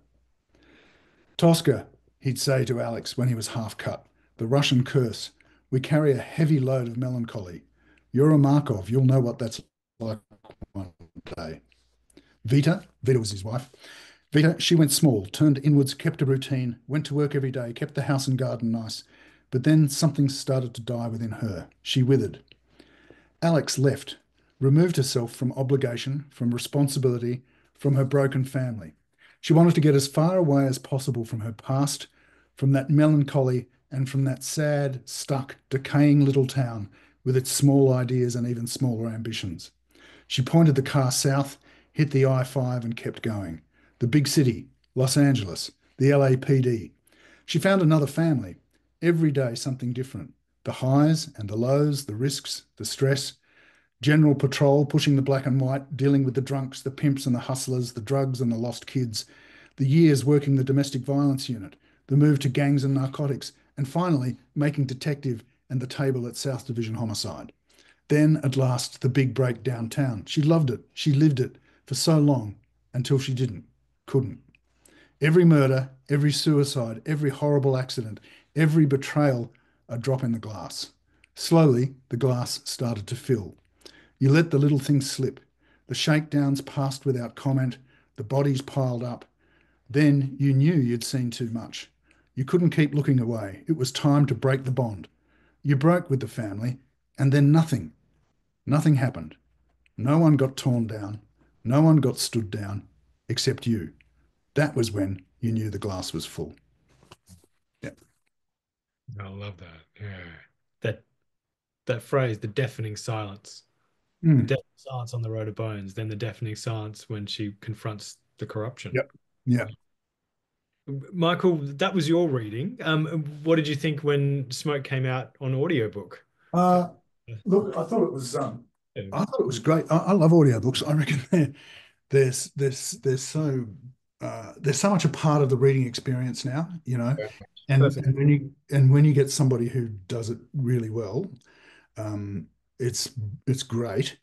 Speaker 2: Tosca, he'd say to Alex when he was half cut, the Russian curse. We carry a heavy load of melancholy. You're a Markov. You'll know what that's like one day. Vita was his wife. Vita, she went small, turned inwards, kept a routine, went to work every day, kept the house and garden nice. But then something started to die within her. She withered. Alex left, removed herself from obligation, from responsibility, from her broken family. She wanted to get as far away as possible from her past, from that melancholy, and from that sad, stuck, decaying little town with its small ideas and even smaller ambitions. She pointed the car south, hit the I-5 and kept going. The big city, Los Angeles, the LAPD. She found another family. Every day something different. The highs and the lows, the risks, the stress. General patrol pushing the black and white, dealing with the drunks, the pimps and the hustlers, the drugs and the lost kids. The years working the domestic violence unit. The move to gangs and narcotics. And finally, making detective and the table at South Division Homicide. Then, at last, the big break downtown. She loved it. She lived it for so long until she didn't, couldn't. Every murder, every suicide, every horrible accident, every betrayal, a drop in the glass. Slowly, the glass started to fill. You let the little things slip. The shakedowns passed without comment. The bodies piled up. Then you knew you'd seen too much. You couldn't keep looking away. It was time to break the bond. You broke with the family, and then nothing. Nothing happened. No one got torn down. No one got stood down, except you. That was when you knew the glass was full. Yeah.
Speaker 1: I love that. Yeah. That that phrase, the deafening silence. The
Speaker 2: Mm.
Speaker 1: deafening silence on the road of bones, then the deafening silence when she confronts the corruption.
Speaker 2: Yep. Yeah.
Speaker 1: Wow. Michael, that was your reading. What did you think when Smoke came out on audiobook?
Speaker 2: Uh, Look, I thought it was great. I love audiobooks. I reckon there's so much a part of the reading experience now, you know.
Speaker 1: Yeah.
Speaker 2: And
Speaker 1: Perfect.
Speaker 2: when you get somebody who does it really well, um, it's great.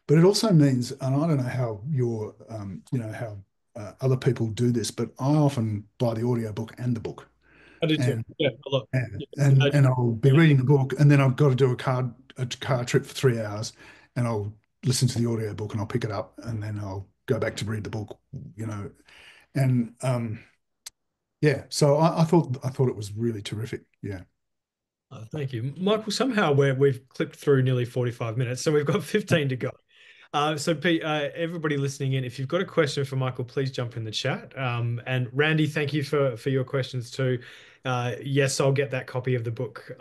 Speaker 2: But it also means, and I don't know how how other people do this, but I often buy the audiobook and the book.
Speaker 1: I do too.
Speaker 2: And
Speaker 1: Yeah, a lot.
Speaker 2: and
Speaker 1: Yeah.
Speaker 2: and I'll be reading the book, and then I've got to do a car trip for 3 hours, and I'll listen to the audiobook and I'll pick it up, and then I'll go back to read the book, you know. And yeah, so I thought it was really terrific. Yeah.
Speaker 1: Thank you, Michael. Somehow we've clipped through nearly 45 minutes, so we've got 15 to go. So, Pete, everybody listening in, if you've got a question for Michael, please jump in the chat. And Randy, thank you for your questions too. Yes, I'll get that copy of the book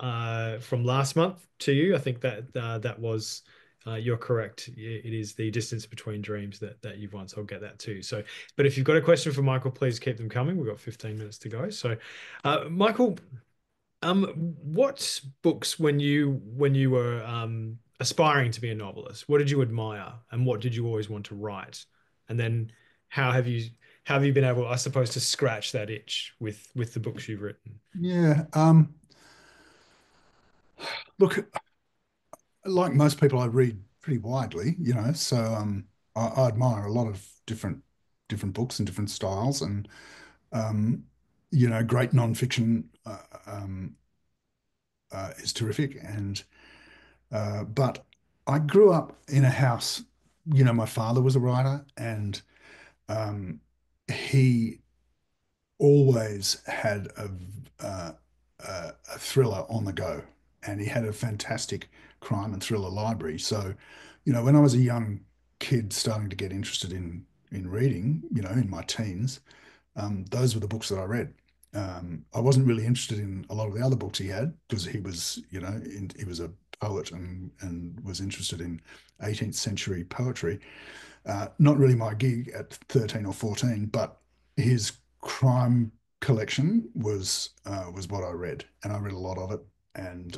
Speaker 1: from last month to you. I think that that was you're correct. It is The Distance Between Dreams that you've won. So I'll get that too. So, but if you've got a question for Michael, please keep them coming. We've got 15 minutes to go. So, Michael. What books when you were aspiring to be a novelist, what did you admire and what did you always want to write? And then how have you been able, I suppose, to scratch that itch with the books you've written?
Speaker 2: Yeah. Look, like most people, I read pretty widely, so I admire a lot of different books and different styles, and um, great nonfiction is terrific. And but I grew up in a house. My father was a writer, and um, he always had a thriller on the go, and he had a fantastic crime and thriller library. So, when I was a young kid starting to get interested in reading, in my teens, those were the books that I read. I wasn't really interested in a lot of the other books he had because he was, he was a poet and was interested in 18th century poetry. Not really my gig at 13 or 14, but his crime collection was what I read, and I read a lot of it. And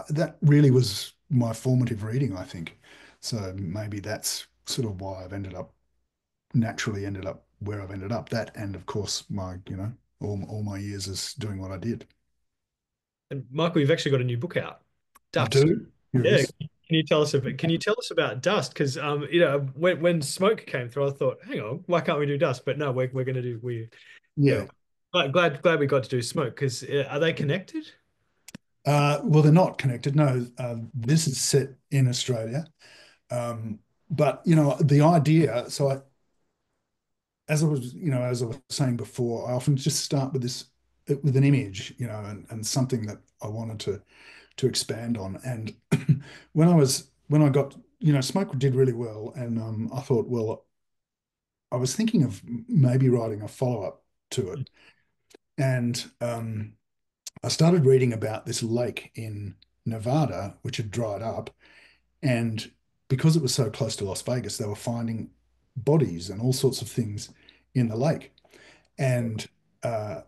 Speaker 2: that really was my formative reading, I think. So maybe that's sort of why I've naturally ended up where I've ended up. That, and of course, all my years is doing what I did.
Speaker 1: And Michael, you've actually got a new book out,
Speaker 2: I
Speaker 1: Dust.
Speaker 2: do. Here it
Speaker 1: Yeah,
Speaker 2: is.
Speaker 1: can you tell us a bit? Can you tell us about Dust? Because when Smoke came through, I thought, hang on, why can't we do Dust? But no, we're going to do we. Yeah,
Speaker 2: Yeah.
Speaker 1: glad we got to do Smoke because are they connected?
Speaker 2: Well, they're not connected. No, this is set in Australia. But the idea. So as I was saying before, I often just start with with an image, and something that I wanted to expand on. And when I got, Smoke did really well, and I thought, well, I was thinking of maybe writing a follow-up to it. And I started reading about this lake in Nevada, which had dried up. And because it was so close to Las Vegas, they were finding bodies and all sorts of things in the lake. And uh,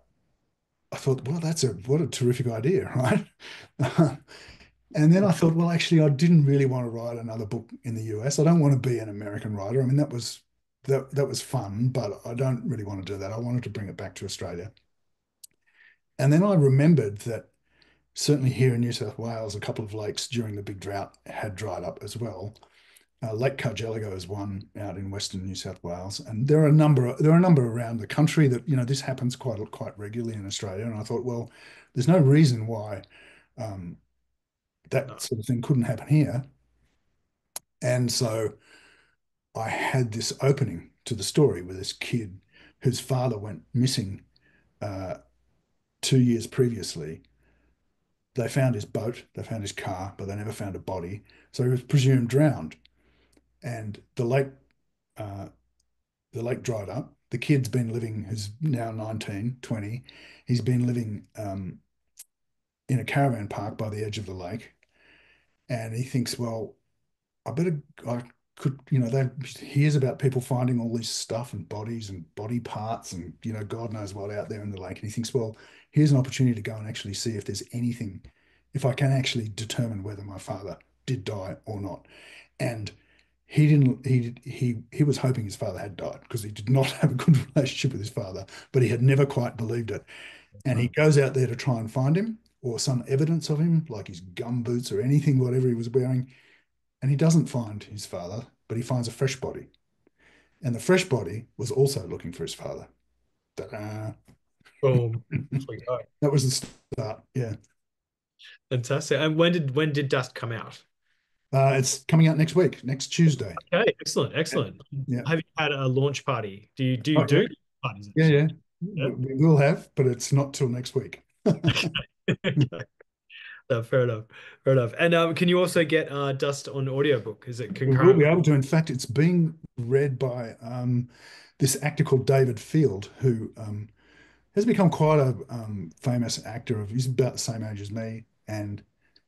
Speaker 2: I thought, well, what a terrific idea, right? And then I thought, well, actually, I didn't really want to write another book in the US. I don't want to be an American writer. I mean, that was fun, but I don't really want to do that. I wanted to bring it back to Australia. And then I remembered that certainly here in New South Wales, a couple of lakes during the big drought had dried up as well. Lake Cargelligo is one out in Western New South Wales, and there are a number around the country that this happens quite regularly in Australia. And I thought, well, there's no reason why um, that sort of thing couldn't happen here. And so I had this opening to the story with this kid whose father went missing uh, 2 years previously. They found his boat, they found his car, but they never found a body. So he was presumed drowned. And uh, the lake dried up. The kid's been living, who's now 19, 20. He's been living in a caravan park by the edge of the lake. And he thinks, well, I could, they hears about people finding all this stuff and bodies and body parts and, God knows what out there in the lake. And he thinks, well, here's an opportunity to go and actually see if there's anything, if I can actually determine whether my father did die or not. And he didn't, he was hoping his father had died because he did not have a good relationship with his father, but he had never quite believed it. And he goes out there to try and find him or some evidence of him, like his gum boots or anything, whatever he was wearing, and he doesn't find his father, but he finds a fresh body. And the fresh body was also looking for his father. Ta-da.
Speaker 1: Boom. Off we go.
Speaker 2: That was the start. Yeah.
Speaker 1: Fantastic. And when did Dust come out?
Speaker 2: It's coming out next week, next Tuesday.
Speaker 1: Okay, excellent,
Speaker 2: Yeah.
Speaker 1: excellent.
Speaker 2: Yeah.
Speaker 1: Have you had a launch party? Do you
Speaker 2: Oh, yeah.
Speaker 1: do parties
Speaker 2: Yeah.
Speaker 1: actually?
Speaker 2: Yeah.
Speaker 1: Yeah.
Speaker 2: We will have, but it's not till next week.
Speaker 1: No, fair enough. Fair enough. And can you also get Dust on audiobook? Is it
Speaker 2: We will be
Speaker 1: concurrently?
Speaker 2: able to. In fact, it's being read by this actor called David Field, who has become quite a famous actor. He's about the same age as me, and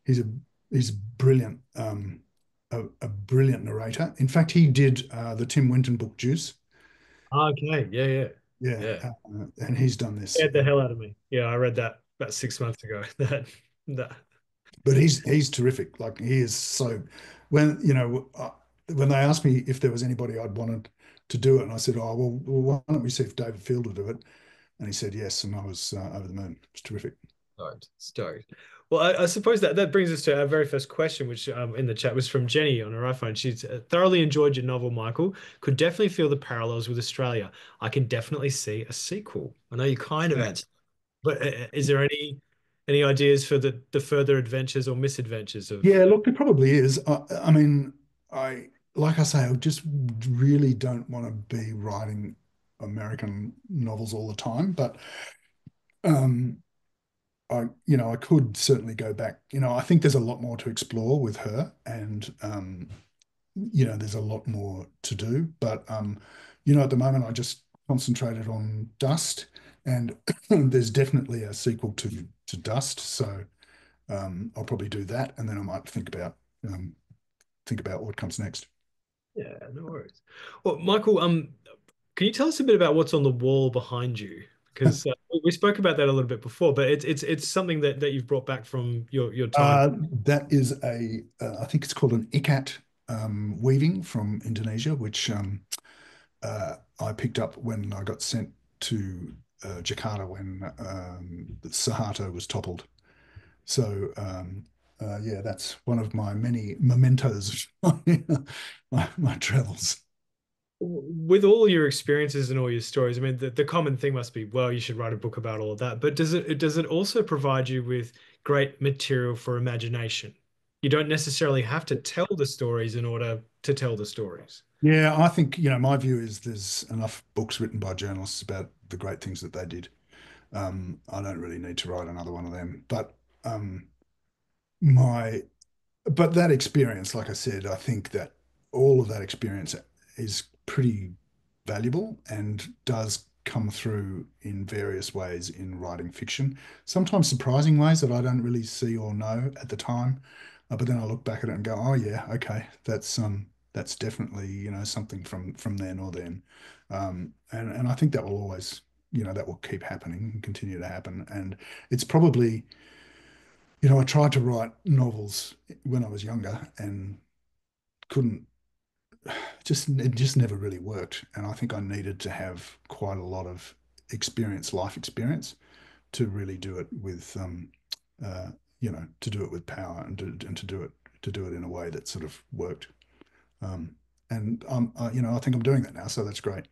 Speaker 2: he's a he's brilliant, a brilliant narrator. In fact, he did the Tim Winton book Juice.
Speaker 1: Okay. Yeah, yeah.
Speaker 2: Yeah,
Speaker 1: Yeah.
Speaker 2: and he's done this.
Speaker 1: Scared the hell out of me. Yeah, I read that about 6 months ago. That.
Speaker 2: But he's terrific. Like he is so. When when they asked me if there was anybody I'd wanted to do it, and I said, "Oh well, why don't we see if David Field will do it?" And he said yes, and I was over the moon. It was terrific.
Speaker 1: Stoked. Stoked. Well, I suppose that brings us to our very first question, which in the chat was from Jenny on her iPhone. She's thoroughly enjoyed your novel, Michael. Could definitely feel the parallels with Australia. I can definitely see a sequel. I know you kind of answered, but is there any ideas for the further adventures or misadventures of?
Speaker 2: Yeah, look, it probably is. I mean, I like I say, I just really don't want to be writing American novels all the time, but um, I could certainly go back. I think there's a lot more to explore with her, and there's a lot more to do. But at the moment, I just concentrated on Dust, and there's definitely a sequel to Dust, so I'll probably do that, and then I might think about what comes next.
Speaker 1: Yeah, no worries. Well, Michael, can you tell us a bit about what's on the wall behind you? Because we spoke about that a little bit before, but it's something that you've brought back from your time.
Speaker 2: That is I think it's called an ikat weaving from Indonesia, which I picked up when I got sent to Jakarta when Suharto was toppled. So yeah, that's one of my many mementos of my travels.
Speaker 1: With all your experiences and all your stories, I mean, the common thing must be, well, you should write a book about all of that. But does it also provide you with great material for imagination? You don't necessarily have to tell the stories in order to tell the stories.
Speaker 2: Yeah, I think, my view is there's enough books written by journalists about the great things that they did. I don't really need to write another one of them. But my but that experience, like I said, I think that all of that experience is pretty valuable and does come through in various ways in writing fiction, sometimes surprising ways that I don't really see or know at the time. But then I look back at it and go, oh yeah, okay, that's definitely, something from then or then. And I think that will always, that will keep happening and continue to happen. And it's probably, I tried to write novels when I was younger and couldn't it just never really worked. And I think I needed to have quite a lot of life experience to really do it with to do it with power and to do it in a way that sort of worked. Um, and I think I'm doing that now, so that's great.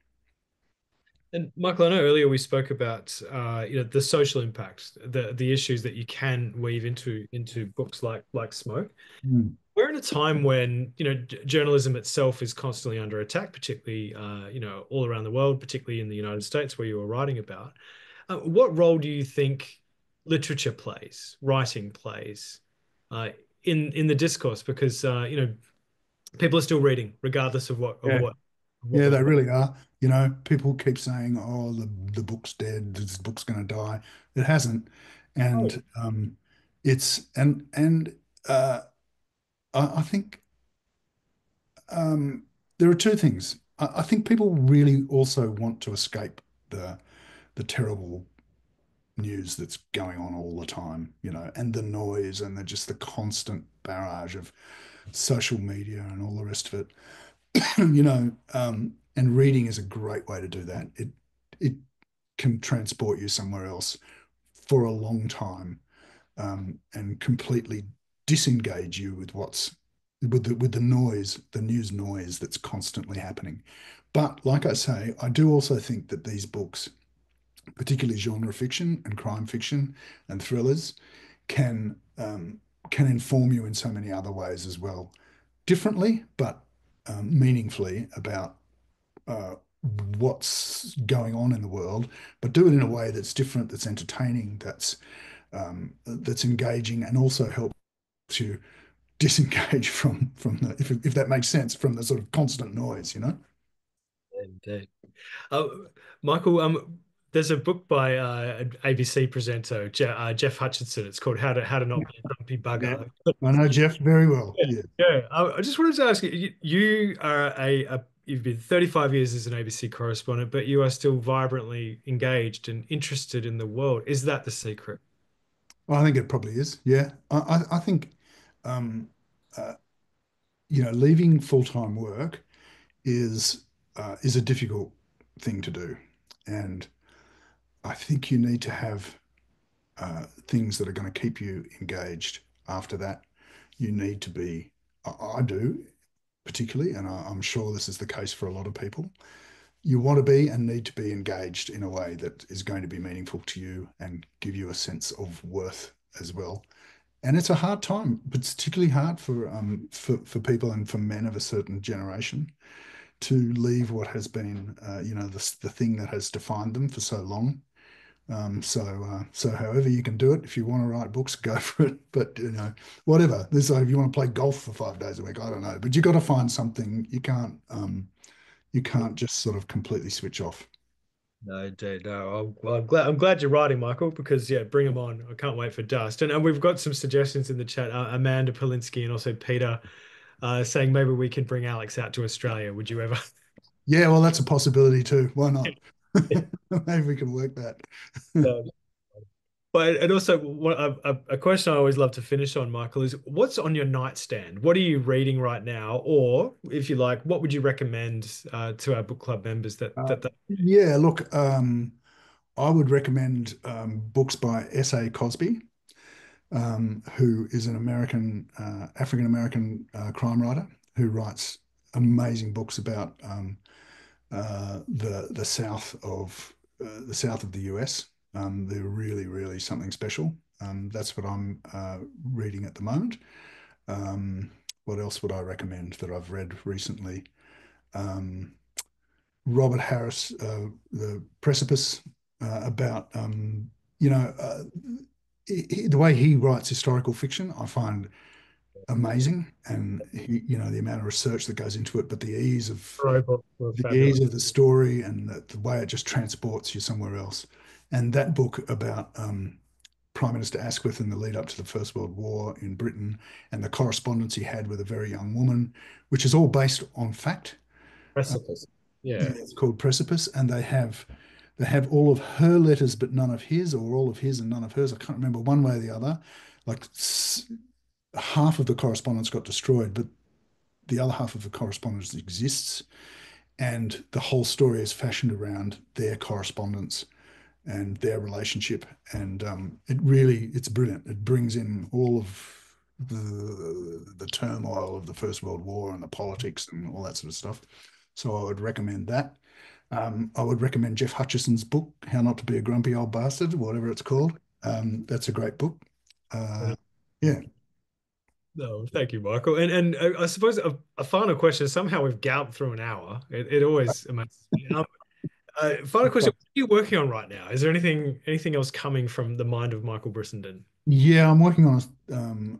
Speaker 1: And Michael, I know earlier we spoke about the social impact, the issues that you can weave into books like Smoke.
Speaker 2: Mm.
Speaker 1: We're in a time when journalism itself is constantly under attack, particularly all around the world, particularly in the United States where you were writing about. What role do you think literature plays, writing plays, uh, in the discourse? Because people are still reading, regardless of what of
Speaker 2: Yeah.
Speaker 1: what of what
Speaker 2: Yeah,
Speaker 1: the
Speaker 2: they really are. People keep saying, "Oh, the book's dead. This book's going to die." It hasn't,
Speaker 1: oh,
Speaker 2: and it's and I think there are two things. I think people really also want to escape the the terrible news that's going on all the time, and the noise and just the constant barrage of social media and all the rest of it. And reading is a great way to do that. It can transport you somewhere else for a long time, and completely disengage you with with the noise, the news noise that's constantly happening. But like I say, I do also think that these books, particularly genre fiction and crime fiction and thrillers, can can inform you in so many other ways as well, differently but meaningfully about uh, what's going on in the world, but do it in a way that's different, that's entertaining, that's that's engaging and also helps you disengage from the, if that makes sense, from the sort of constant noise, you know.
Speaker 1: Indeed. Uh, Michael, there's a book by an ABC presenter, Jeff Hutchinson. It's called How to Not Be a Grumpy
Speaker 2: Yeah,
Speaker 1: Bugger.
Speaker 2: I know Jeff very well.
Speaker 1: Yeah,
Speaker 2: Yeah.
Speaker 1: yeah. I just wanted to ask you, you are you've been 35 years as an ABC correspondent, but you are still vibrantly engaged and interested in the world. Is that the secret?
Speaker 2: I think it probably is. Yeah, I think, um, uh, leaving full-time work is a difficult thing to do, and I think you need to have things that are going to keep you engaged after that. You need to be, I do particularly, and I'm sure this is the case for a lot of people. You want to be and need to be engaged in a way that is going to be meaningful to you and give you a sense of worth as well. And it's a hard time, but it's particularly hard for people and for men of a certain generation to leave what has been, the thing that has defined them for so long. So however you can do it, if you want to write books, go for it. But whatever. This, if you want to play golf for 5 days a week, I don't know. But you got to find something. You can't just sort of completely switch off.
Speaker 1: No, indeed. No, I'm glad you're writing, Michael, because yeah, bring them on. I can't wait for Dust. And we've got some suggestions in the chat. Amanda Polinsky and also Peter saying maybe we can bring Alex out to Australia. Would you ever?
Speaker 2: Yeah, well, that's a possibility too. Why not? Maybe we can work that.
Speaker 1: Um, But and also a question I always love to finish on, Michael, is what's on your nightstand? What are you reading right now? Or if you like, what would you recommend to our book club members that
Speaker 2: Yeah, look, I would recommend books by S.A. Cosby, who is an African American crime writer who writes amazing books about the south of the US. They're really, really something special. That's what I'm reading at the moment. Um, what else would I recommend that I've read recently? Um, Robert Harris, The Precipice, about you know uh, the way he writes historical fiction, I find amazing, and the amount of research that goes into it, but
Speaker 1: robot were
Speaker 2: the
Speaker 1: fabulous?
Speaker 2: ease of the story and the way it just transports you somewhere else. And that book about Prime Minister Asquith in the lead up to the First World War in Britain and the correspondence he had with a very young woman, which is all based on fact. Uh,
Speaker 1: Precipice. Yeah.
Speaker 2: yeah, it's called Precipice, and they have all of her letters but none of his, or all of his and none of hers. I can't remember one way or the other. Like half of the correspondence got destroyed, but the other half of the correspondence exists, and the whole story is fashioned around their correspondence and their relationship. And it's brilliant. It brings in all of the turmoil of the First World War and the politics and all that sort of stuff. So I would recommend that. I would recommend Jeff Hutchison's book, How Not to Be a Grumpy Old Bastard, whatever it's called. That's a great book. Uh, yeah.
Speaker 1: No, thank you, Michael. And I suppose a final question. Somehow we've galloped through an hour. It always amazes me. Final question. What are you working on right now? Is there anything else coming from the mind of Michael Brissenden?
Speaker 2: Yeah, I'm working on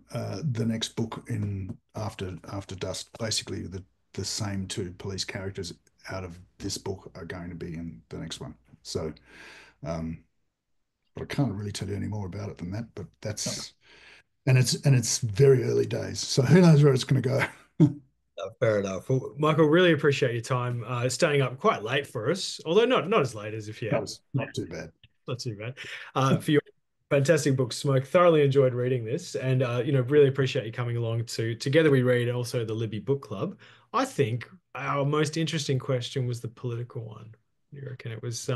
Speaker 2: the next book in After Dusk. Basically, the same two police characters out of this book are going to be in the next one. So, um, but I can't really tell you any more about it than that. But it's very early days, so who knows where it's going to go.
Speaker 1: Fair enough. Well, Michael, really appreciate your time staying up quite late for us, although not as late as if you
Speaker 2: That
Speaker 1: had.
Speaker 2: was not too bad.
Speaker 1: Not too bad. For your fantastic book, Smoke. Thoroughly enjoyed reading this, and really appreciate you coming along to Together We Read, and also the Libby Book Club. I think our most interesting question was the political one. You reckon it was I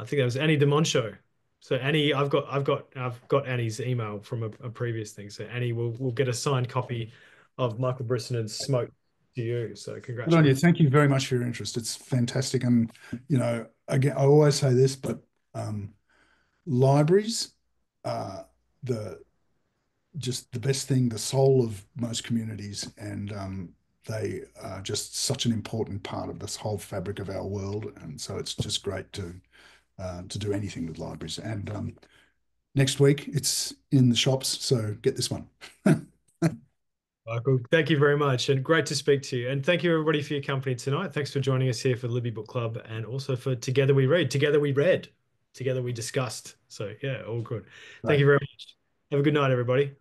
Speaker 1: think that was Annie DeMoncho. So Annie, I've got Annie's email from a previous thing. So Annie will get a signed copy of Michael Brissenden's Smoke to you. So
Speaker 2: Good on you.
Speaker 1: congratulations.
Speaker 2: Thank you very much for your interest. It's fantastic, and again, I always say this, but libraries are the just the best thing, the soul of most communities, and they are just such an important part of this whole fabric of our world. And so it's just great to do anything with libraries. And Next week, it's in the shops, so get this one.
Speaker 1: Michael, thank you very much, and great to speak to you. And thank you, everybody, for your company tonight. Thanks for joining us here for the Libby Book Club, and also for Together We Read. Together we read. Together we discussed. So, yeah, all good. Thank
Speaker 2: Right.
Speaker 1: you very much. Have a good night, everybody.